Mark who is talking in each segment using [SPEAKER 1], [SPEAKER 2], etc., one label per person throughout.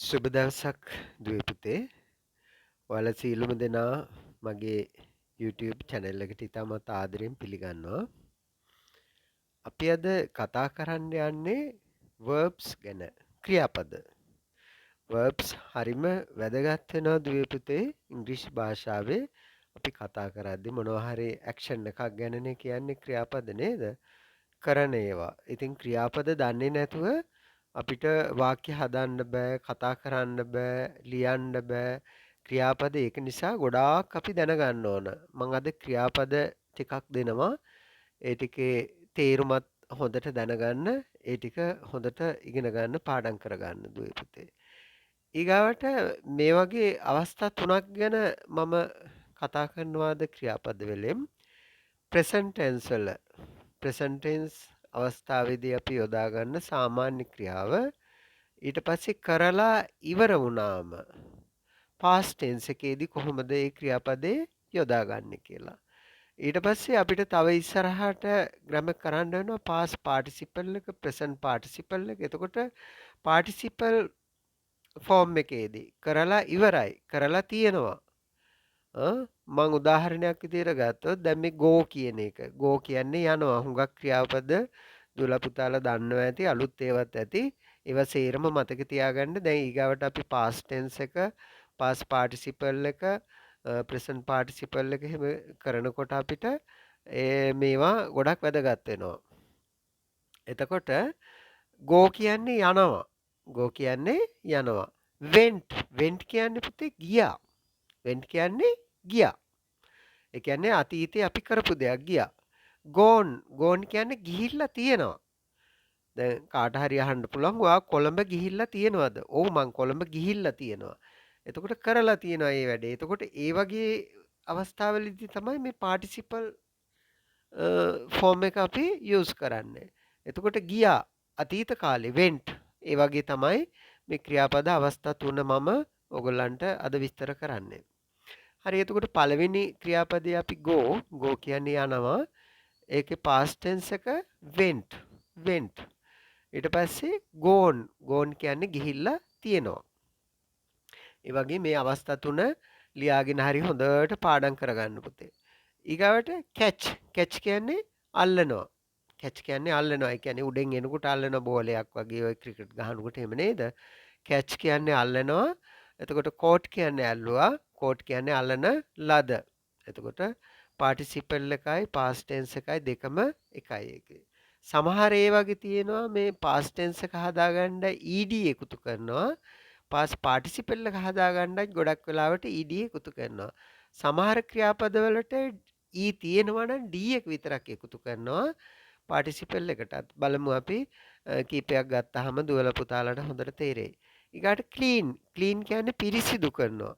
[SPEAKER 1] සුබ දවසක් දුවේ පුතේ. ඔයාලා සියලුම දෙනා මගේ YouTube channel එකට ඉතාමත් ආදරෙන් පිළිගන්නවා. අපි අද කතා කරන්න යන්නේ verbs ගැන. ක්‍රියාපද. verbs හරිම වැදගත් වෙනවා දුවේ පුතේ. ඉංග්‍රීසි භාෂාවේ අපි කතා කරද්දී මොනවා හරි action එකක් ගැනනේ කියන්නේ ක්‍රියාපද නේද? කරන ඒවා. ඉතින් ක්‍රියාපද දන්නේ නැතුව අපිට වාක්‍ය හදන්න බෑ, කතා කරන්න බෑ, ලියන්න බෑ. ක්‍රියාපද ඒක නිසා ගොඩාක් අපි දැනගන්න ඕන. මම අද ක්‍රියාපද ටිකක් දෙනවා. ඒ ටිකේ තේරුමත් හොඳට දැනගන්න, ඒ ටික හොඳට ඉගෙන ගන්න, පාඩම් කරගන්න දුවේ පුතේ. ඊගාවට මේ වගේ අවස්ථා තුනක් ගැන මම කතා කරනවාද ක්‍රියාපද වලින්. present tense වල present tense අවස්ථාවේදී අපි යොදා ගන්න සාමාන්‍ය ක්‍රියාව ඊට පස්සේ කරලා ඉවර වුණාම past tense එකේදී කොහොමද ඒ ක්‍රියාපදේ යොදාගන්නේ කියලා. ඊට පස්සේ අපිට තව ඉස්සරහට ග්‍රැමර් කරන්න වෙනවා past participle එක present participle එක. එතකොට participle form එකේදී කරලා ඉවරයි, කරලා තියෙනවා. මම උදාහරණයක් විදිහට ගත්තොත් දැන් මේ go කියන එක. go කියන්නේ යනවා. හුඟක් ක්‍රියාපද දුවලා පුතාලා දන්නවා ඇති, අලුත් ඒවත් ඇති. ඒවා සේරම මතක තියාගන්න. දැන් ඊගාවට අපි past tense එක, past participle එක, present participle එක එහෙම කරනකොට අපිට මේවා ගොඩක් වැදගත් වෙනවා. එතකොට go කියන්නේ යනවා. go කියන්නේ යනවා. went කියන්නේ පුතේ ගියා. went කියන්නේ ගියා. ඒ කියන්නේ අතීතේ අපි කරපු දෙයක් ගියා. gone කියන්නේ ගිහිල්ලා තියෙනවා. දැන් කාට හරි අහන්න පුළුවන් ඔයා කොළඹ ගිහිල්ලා තියෙනවද? ඔව් මං කොළඹ ගිහිල්ලා තියෙනවා. එතකොට කරලා තියෙනවා මේ වැඩේ. එතකොට ඒ වගේ අවස්ථාවලදී තමයි මේ participle form එක අපි use කරන්නේ. එතකොට ගියා අතීත කාලේ went. ඒ වගේ තමයි මේ ක්‍රියාපද අවස්ථා තුන මම ඔයගොල්ලන්ට අද විස්තර කරන්නේ. හරි එතකොට පළවෙනි ක්‍රියාපදේ අපි go කියන්නේ යනවා. ඒකේ past tense එක went. ඊට පස්සේ gone කියන්නේ ගිහිල්ලා තියෙනවා. ඒ වගේ මේ අවස්ථා තුන ලියාගෙන හරි හොඳට පාඩම් කරගන්න පුතේ. ඊගාවට catch කියන්නේ අල්ලනවා. catch කියන්නේ අල්ලනවා. ඒ කියන්නේ උඩෙන් එනකොට අල්ලන බෝලයක් වගේ ඔය ක්‍රිකට් ගහනකොට එහෙම නේද? catch කියන්නේ අල්ලනවා. එතකොට caught කියන්නේ ඇල්ලුවා. caught කියන්නේ අල්ලන ලද. එතකොට participle එකයි past tense එකයි දෙකම එකයි ඒකේ. සමහර ඒ වගේ තියෙනවා මේ past tense එක හදාගන්න ed එකතු කරනවා. past participle එක හදාගන්නත් ගොඩක් වෙලාවට ed එකතු කරනවා. සමහර ක්‍රියාපද වලට e තියෙනවා නම් d එක විතරක් එකතු කරනවා participle එකටත්. බලමු අපි කීපයක් ගත්තාම දුවල පුතාලට හොඳට තේරෙයි. ඊගාට clean කියන්නේ පිරිසිදු කරනවා.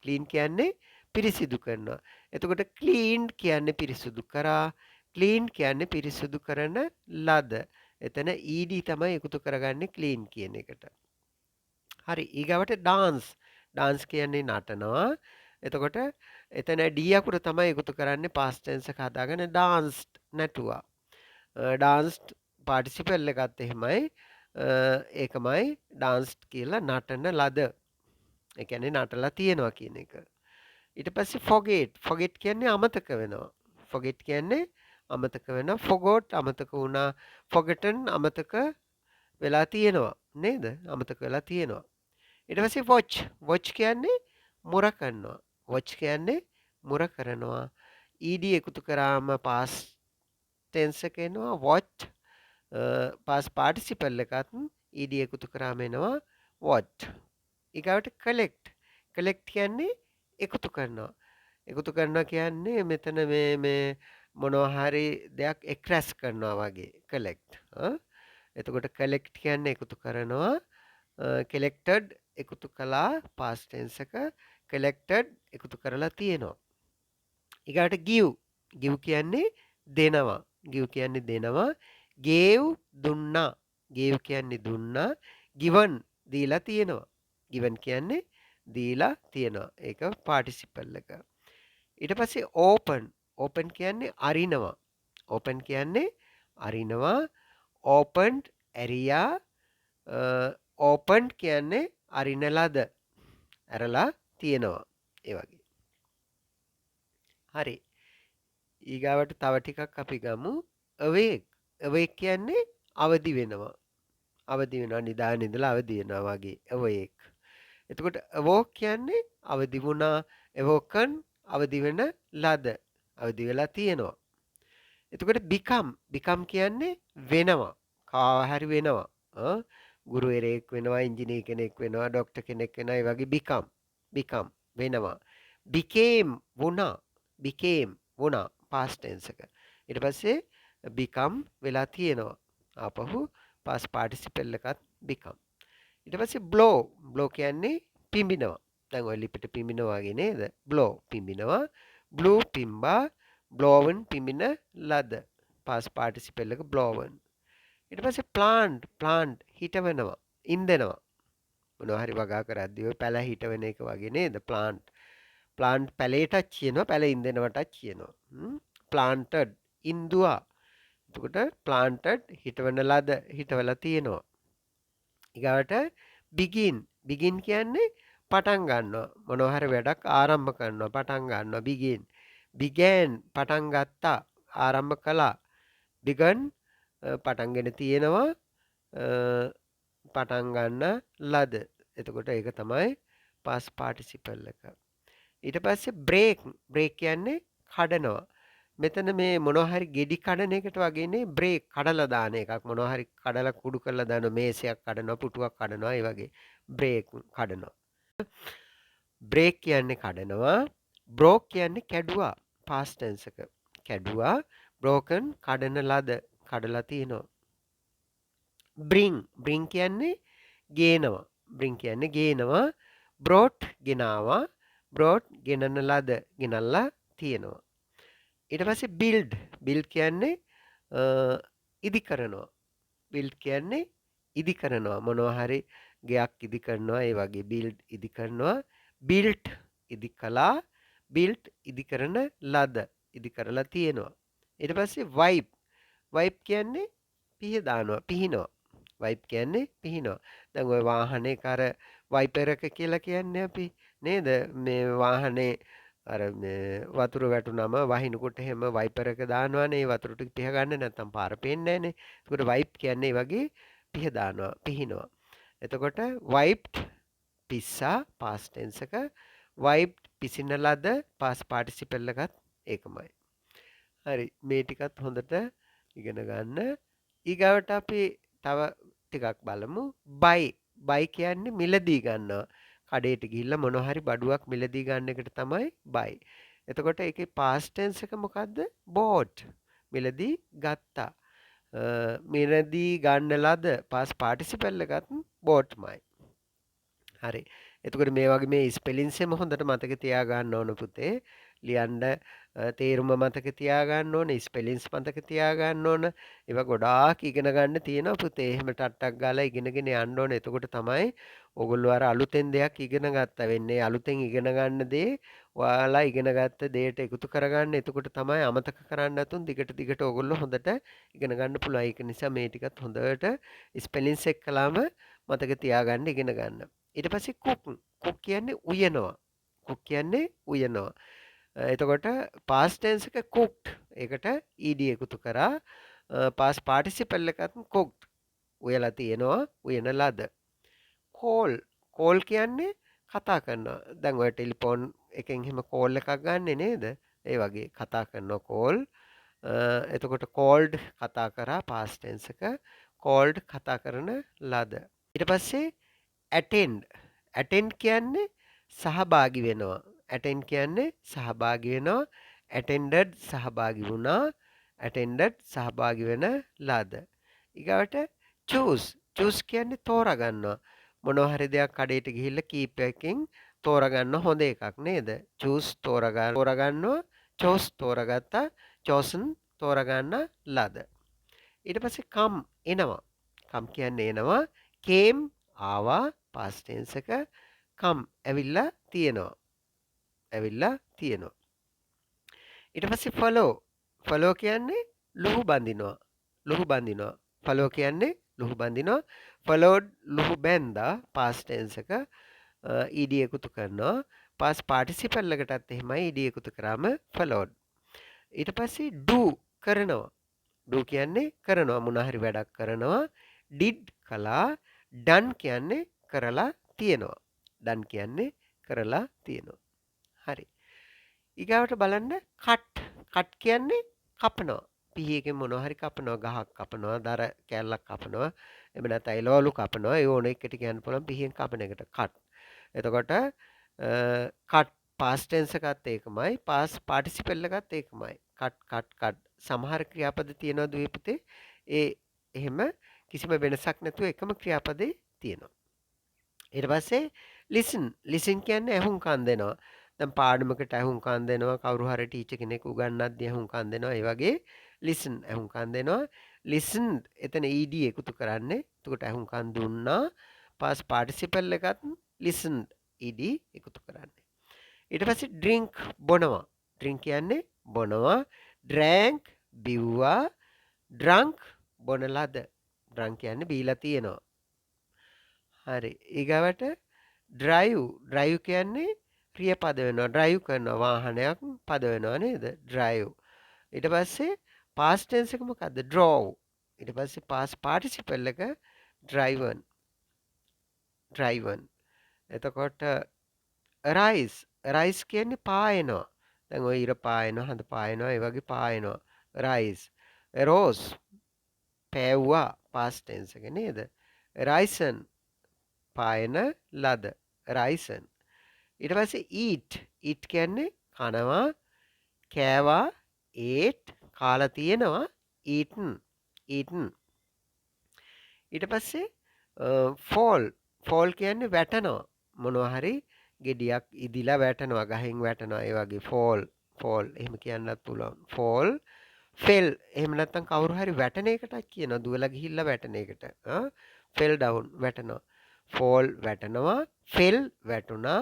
[SPEAKER 1] clean කියන්නේ පිරිසිදු කරනවා. එතකොට cleaned කියන්නේ පිරිසිදු කරා. clean කියන්නේ පිරිසිදු කරන ලද. එතන ed තමයි එකතු කරගන්නේ clean කියන එකට. හරි ඊගාවට dance කියන්නේ නටනවා. එතකොට එතන d අකුර තමයි එකතු කරන්නේ past tense එක හදාගෙන danced නැටුවා. danced participle එකත් එහෙමයි. ඒකමයි danced කියලා නටන ලද. ඒ කියන්නේ නටලා තියෙනවා කියන එක. ඊට පස්සේ forget කියන්නේ අමතක වෙනවා. forget කියන්නේ අමතක වෙනවා. forgot අමතක වුණා. forgotten අමතක වෙලා තියෙනවා නේද? අමතක වෙලා තියෙනවා. ඊට පස්සේ watch කියන්නේ මුර කරනවා. watch කියන්නේ මුර කරනවා. ed එකතු කරාම past tense එක එනවා watched. past participle එකත් ed එකතු කරාම එනවා watched. ඊගාවට collect කියන්නේ එකතු කරනවා. එකතු කරනවා කියන්නේ මෙතන මේ මොනවා හරි දෙයක් එක්රැස් කරනවා වගේ collect. එතකොට collect කියන්නේ එකතු කරනවා. collected එකතු කළා past tense එක collected එකතු කරලා තියෙනවා. ඊගාට give කියන්නේ දෙනවා. give කියන්නේ දෙනවා. gave දුන්නා. gave කියන්නේ දුන්නා. given දීලා තියෙනවා. given කියන්නේ දීලා තියෙනවා. ඒක participle එක. ඊට පස්සේ open කියන්නේ අරිනවා. open කියන්නේ අරිනවා. opened ඇරියා. opened කියන්නේ අරින ලද. ඇරලා තියෙනවා. ඒ වගේ. හරි. ඊගාවට තව ටිකක් අපි ගමු. awake. awake කියන්නේ අවදි වෙනවා. අවදි වෙනවා නිදාගෙන ඉඳලා අවදි වෙනවා වගේ. awake. එතකොට awoke කියන්නේ අවදි වුණා. awoken අවදි වෙන ලද. අවදි වෙලා තියෙනවා. එතකොට become කියන්නේ වෙනවා. කාව හරි වෙනවා. ගුරුවරයෙක් වෙනවා, ඉංජිනේර කෙනෙක් වෙනවා, ડોක්ටර් කෙනෙක් වෙනවා. ඒ වගේ become වෙනවා. became වුණා past tense එක. ඊට පස්සේ become වෙලා තියෙනවා. ආපහු past participle එකත් become. ඊට පස්සේ blow කියන්නේ පිඹිනවා. දැන් ඔය ලිපිට පිඹිනවා වගේ නේද? blow පිඹිනවා. blue පිම්බා blown පිඹින ලද. past participle එක blown. ඊට පස්සේ plant හිටවනවා. ඉන්දෙනවා. මොනවා හරි වගා කරද්දී ඔය පැල හිටවෙන එක වගේ නේද? plant පැලේටත් කියනවා, පැල ඉන්දෙනවටත් කියනවා. planted ඉන්දුවා. එතකොට planted හිටවන ලද හිටවලා තියෙනවා. ඊගාවට begin කියන්නේ පටන් ගන්නවා. මොනවා හරි වැඩක් ආරම්භ කරනවා, පටන් ගන්නවා. began පටන් ගත්තා, ආරම්භ කළා. begun පටන්ගෙන තියෙනවා, පටන් ගන්න ලද. එතකොට ඒක තමයි past participle එක. ඊට පස්සේ break කියන්නේ කඩනවා. මෙතන මේ මොනවා හරි ගෙඩි කඩන එකට වගේනේ බ්‍රේක් කඩලා දාන එකක්. මොනවා හරි කඩලා කුඩු කරලා දාන මේසයක් කඩනවා, පුටුවක් කඩනවා, ඒ වගේ බ්‍රේක් කඩනවා. බ්‍රේක් කියන්නේ කඩනවා. බ්‍රෝක් කියන්නේ කැඩුවා. past tense එක. කැඩුවා. broken කඩන ලද, කඩලා තියෙනවා. bring කියන්නේ ගේනවා. bring කියන්නේ ගේනවා. brought ගෙනාවා. brought ගෙනන ලද, ගෙනල්ලා තියෙනවා. ඊට පස්සේ build කියන්නේ ඉදි කරනවා. build කියන්නේ ඉදි කරනවා. මොනවා හරි ගෙයක් ඉදි කරනවා, ඒ වගේ build ඉදි කරනවා. built ඉදි කළා. built ඉදි කරන ලද, ඉදි කරලා තියෙනවා. ඊට පස්සේ wipe කියන්නේ පිහිනවා. wipe කියන්නේ පිහිනවා. දැන් ওই වාහනේ කර වයිපර් එක කියලා කියන්නේ අපි නේද? මේ වාහනේ අර මේ වතුර වැටුනම වහිනකොට එහෙම වයිපර් එක දානවනේ. වතුර ටික පිහ ගන්න නැත්නම් පාර පේන්නේ නැහනේ. ඒකට වයිප් කියන්නේ වගේ පිහිනවා. එතකොට wiped පිස්සා past tense එක. wiped පිසින ලද past participle එකත් ඒකමයි. හරි, මේ ටිකත් හොඳට ඉගෙන ගන්න. ඊගාවට අපි තව ටිකක් බලමු. buy කියන්නේ මිලදී ගන්නවා. කඩේට ගිහිල්ලා මොනවා හරි බඩුවක් මිලදී ගන්න එකට තමයි buy. එතකොට ඒකේ past tense එක මොකද්ද? bought. මිලදී ගත්තා. මිලදී ගන්න ලද past participle එකත් bought-මයි. හරි. එතකොට මේ වගේ මේ ස්පෙලින්ස් එම හොඳට මතක තියාගන්න ඕන පුතේ. ලියන්න තේරුම මතක තියාගන්න ඕන, ස්පෙලින්ස් මතක තියාගන්න ඕන. ඒවා ගොඩාක් ඉගෙන ගන්න තියෙනවා පුතේ. එහෙම ටට්ටක් ගාලා ඉගෙනගෙන යන්න ඕන. එතකොට තමයි ඔයගොල්ලෝ අර අලුතෙන් දෙයක් ඉගෙන ගත්තා වෙන්නේ. අලුතෙන් ඉගෙන ගන්න දේ ඔයාලා ඉගෙන ගත්ත දෙයට එකතු කරගන්න. එතකොට තමයි අමතක කරන්න නැතුන් දිගට ඔයගොල්ලෝ හොඳට ඉගෙන ගන්න පුළුවන්. ඒක නිසා මේ ටිකත් හොඳට ස්පෙලින්ස් එක්කලාම මතක තියාගන්න ඉගෙන ගන්න. ඊට පස්සේ cook කියන්නේ උයනවා. එතකොට past tense එක cooked. ඒකට ed එකතු කරා. past participle එකත් cooked. උයලා තියෙනවා, උයන ලද. call කියන්නේ කතා කරනවා. දැන් ඔය ටෙලිෆෝන් එකෙන් එහෙම කෝල් එකක් ගන්නෙ නේද? ඒ වගේ කතා කරනවා call. එතකොට called කතා කරා past tense එක. called කතා කරන ලද. ඊට පස්සේ attend කියන්නේ සහභාගී වෙනවා. attend කියන්නේ සහභාගී වෙනවා. attended සහභාගී වුණා. attended සහභාගී වෙන ලද. ඊගාවට choose කියන්නේ තෝරගන්නවා. මොනවා හරි දෙයක් කඩේට ගිහිල්ලා කීප එකකින් තෝරගන්න හොඳ එකක් නේද? choose තෝරගන්නවා. chose තෝරගත්තා. chosen තෝරගන්න ලද. ඊට පස්සේ එනවා. කියන්නේ එනවා. came ආවා past tense එක. ඇවිල්ලා තියෙනවා. ඊට පස්සේ follow කියන්නේ ලුහු බඳිනවා. follow කියන්නේ ලුහු බඳිනවා. followed ලුහු බැන්දා past tense එක ed එකතු කරනවා. past participle එකටත් එහෙමයි ed එකතු කරාම followed. ඊට පස්සේ do කරනවා. do කියන්නේ කරනවා මොන හරි වැඩක් කරනවා. did කළා. done කියන්නේ කරලා තියෙනවා. done කියන්නේ කරලා තියෙනවා. හරි. ඊගාවට බලන්න කට් කියන්නේ කපනවා. පිහියකින් මොනවා හරි කපනවා. ගහක් කපනවා, දර කෑල්ලක් කපනවා. එහෙම නැත්නම් එළවලු කපනවා. ඒ ඕන එකට කියන්න පුළුවන් පිහියෙන් කපන එකට කට්. එතකොට කට් past tense එකත් ඒකමයි, past participle එකත් ඒකමයි. කට් සමහර ක්‍රියාපද තියෙනවා දුවේ පුතේ. ඒ එහෙම කිසිම වෙනසක් නැතුව එකම ක්‍රියාපදේ තියෙනවා. ඊට පස්සේ listen කියන්නේ ඇහුම්කන් දෙනවා. දැන් පාඩමකට ඇහුම්කන් දෙනවා, කවුරු හරි ටීචර් කෙනෙක් උගන්වද්දී ඇහුම්කන් දෙනවා. ඒ වගේ listen ඇහුම්කන් දෙනවා. listen එතන ed එකතු කරන්නේ. එතකොට ඇහුම්කන් දුන්නා. past participle එකත් listen ed එකතු කරන්නේ. ඊට පස්සේ drink බොනවා. drink කියන්නේ බොනවා. drank බිව්වා. drunk බොන ලද. drunk කියන්නේ බීලා තියෙනවා. හරි. ඊගවට drive කියන්නේ ක්‍රියාපද වෙනවා. drive කරනවා වාහනයක් පද වෙනවා නේද? drive. ඊට පස්සේ past tense එක මොකද්ද? drove. ඊට පස්සේ past participle එක driven. එතකොට arise කියන්නේ පායනවා. දැන් ඔය ඉර පායනවා, හඳ පායනවා, ඒ වගේ පායනවා. arise. arose පෑවුවා past tense එක නේද? risen පායන ලද. risen. ඊට පස්සේ eat කියන්නේ කනවා, කෑවා, ate කාලා තියෙනවා, eaten. ඊට පස්සේ fall කියන්නේ වැටෙනවා. මොනවා හරි ගෙඩියක් ඉදිලා වැටෙනවා, ගහෙන් වැටෙනවා. ඒ වගේ fall එහෙම කියන්නත් පුළුවන්. fall fell එහෙම නැත්නම් කවුරු හරි වැටෙන එකටත් කියනවා. දුවලා ගිහිල්ලා වැටෙන එකට. fell down වැටෙනවා. fall වැටෙනවා. fell වැටුණා.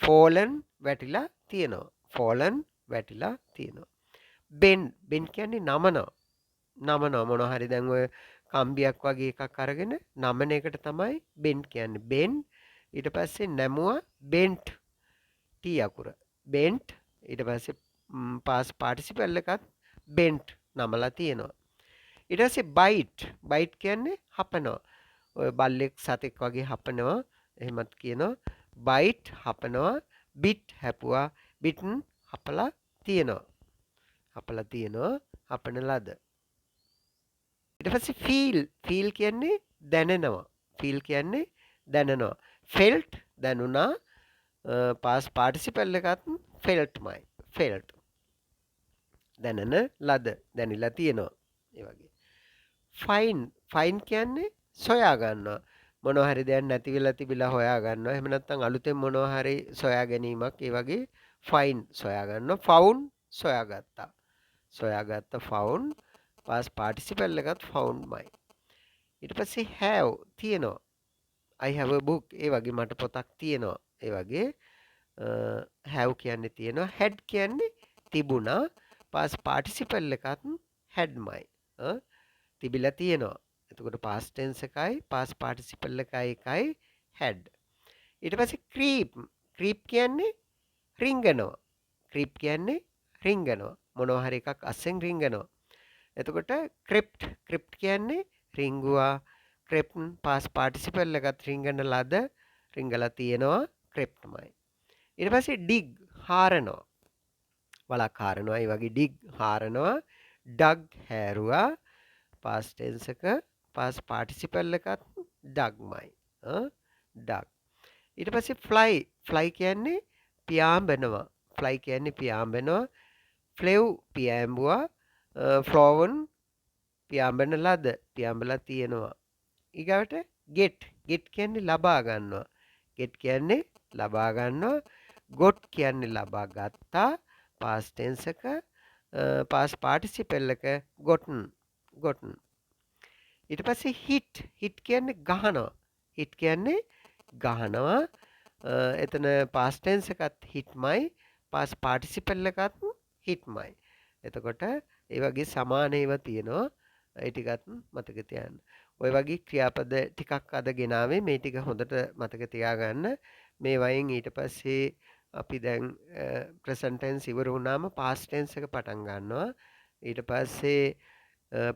[SPEAKER 1] fallen වැටිලා තියෙනවා. fallen වැටිලා තියෙනවා. bend කියන්නේ නමනවා මොනවා හරි දැන් ඔය කම්බියක් වගේ එකක් අරගෙන නමන එකට තමයි bend කියන්නේ. bend ඊට පස්සේ නැමුවා bent t අකුර. bent ඊට පස්සේ past participle එකත් bent නමලා තියෙනවා. ඊට පස්සේ bite කියන්නේ හපනවා. ඔය බල්ලෙක් සතෙක් වගේ හපනවා. එහෙමත් කියනවා. bite හපනවා. bit හැපුවා. bitten හපලා තියෙනවා. හපන ලද. ඊට පස්සේ feel කියන්නේ දැනෙනවා. felt දැනුණා. past participle එකත් feltමයි. felt දැනන ලද. දැනිලා තියෙනවා. ඒ වගේ. find කියන්නේ සොයා ගන්නවා. මොනවා හරි දෙයක් නැති වෙලා තිබිලා හොයා ගන්නවා. එහෙම නැත්නම් අලුතෙන් මොනවා හරි සොයා ගැනීමක්. ඒ වගේ find සොයා ගන්නවා. found සොයාගත්තා. found past participle එකත් foundමයි. ඊට පස්සේ have තියෙනවා. I have a book. ඒ වගේ මට පොතක් තියෙනවා. ඒ වගේ have කියන්නේ තියෙනවා. had කියන්නේ තිබුණා. past participle එකත් hadමයි. තිබිලා තියෙනවා. එතකොට past tense එකයි past participle එකයි had. ඊට පස්සේ creep කියන්නේ රිංගනවා. මොනවා හරි එකක් අස්සෙන් රිංගනවා. එතකොට crept කියන්නේ රිංගුවා. crept past participle එකත් රිංගලා තියෙනවා. creptමයි. ඊට පස්සේ dig හාරනවා. වලක් හාරනවා. ඒ වගේ dig හාරනවා. dug හැරුවා. past tense එක past participle එකත් dugමයි. dug. ඊට පස්සේ fly කියන්නේ පියාඹනවා. flew පියාඹුවා. flown පියාඹන ලද. පියාඹලා තියෙනවා. ඊගවට get කියන්නේ ලබා ගන්නවා. got කියන්නේ ලබා ගත්තා. past tense එක past participle එක gotten. ඊට පස්සේ hit කියන්නේ ගහනවා. එතන past tense එකත් hitමයි. past participle එකත් hitමයි. එතකොට ඒ වගේ සමාන ඒවා තියෙනවා. ඒ ටිකත් මතක තියාගන්න. ඔය වගේ ක්‍රියාපද ටිකක් අද ගෙනාවේ. මේ ටික හොඳට මතක තියාගන්න. මේ වයින් ඊට පස්සේ අපි දැන් present tense ඉවර වුණාම past tense එක පටන් ගන්නවා. ඊට පස්සේ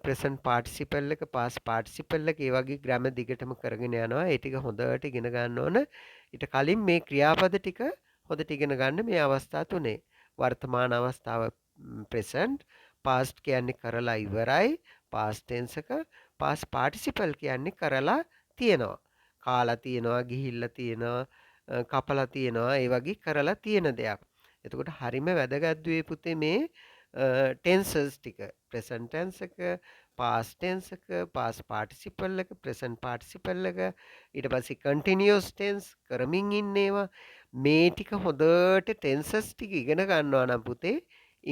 [SPEAKER 1] present participle එක past participle එක ඒ වගේ grammar දිගටම කරගෙන යනවා. ඒ ටික හොඳට ඉගෙන ගන්න ඕන. ඊට කලින් මේ ක්‍රියාපද ටික හොඳට ඉගෙන ගන්න මේ අවස්ථා තුනේ. වර්තමාන අවස්ථාව present, past කියන්නේ කරලා ඉවරයි, past tense එක, past participle කියන්නේ කරලා තියෙනවා. කාලා තියෙනවා, ගිහිල්ලා තියෙනවා, කපලා තියෙනවා, ඒ වගේ කරලා තියෙන දෙයක්. එතකොට හරිම වැදගත් දුවේ පුතේ මේ tenses ටික. present tense එක, past tense එක, past participle එක, present participle එක, ඊට පස්සේ continuous tense කරමින් ඉන්නේවා. මේ ටික හොඳට tenses ටික ඉගෙන ගන්නවා නම් පුතේ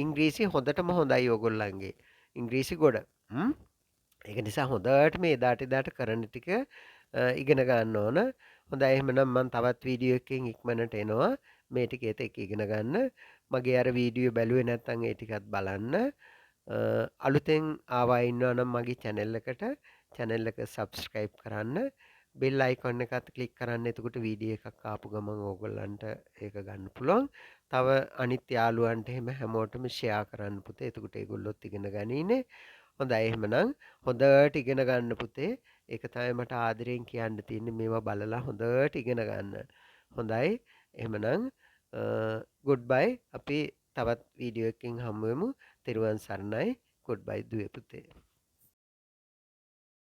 [SPEAKER 1] ඉංග්‍රීසි හොඳටම හොඳයි ඕගොල්ලන්ගේ. ඉංග්‍රීසි ගොඩ. ඒක නිසා හොඳට මේ එදාට කරන ටික ඉගෙන ගන්න ඕන. හොඳයි එහෙනම් මම තවත් වීඩියෝ එකකින් ඉක්මනට එනවා. මේ ටික එක ඉගෙන ගන්න. මගේ අර වීඩියෝ බැලුවේ නැත්නම් ඒ ටිකත් බලන්න. අලුතෙන් ආවා ඉන්නවා නම් මගේ channel එක subscribe කරන්න. bell icon එකත් click කරන්න. එතකොට වීඩියෝ එකක් ආපු ගමන් ඕගොල්ලන්ට ඒක ගන්න පුළුවන්. තව අනිත් යාළුවන්ට එහෙම හැමෝටම share කරන්න පුතේ. එතකොට ඒගොල්ලොත් ඉගෙන ගනීනේ. හොඳයි එහෙමනම් හොඳට ඉගෙන ගන්න පුතේ. ඒක තමයි මට ආදරෙන් කියන්න තියෙන්නේ. මේවා බලලා හොඳට ඉගෙන ගන්න. හොඳයි. එහෙමනම් goodbye. අපි තවත් වීඩියෝ එකකින් හමු වෙමු. තෙරුවන් සරණයි. goodbye දුවේ පුතේ.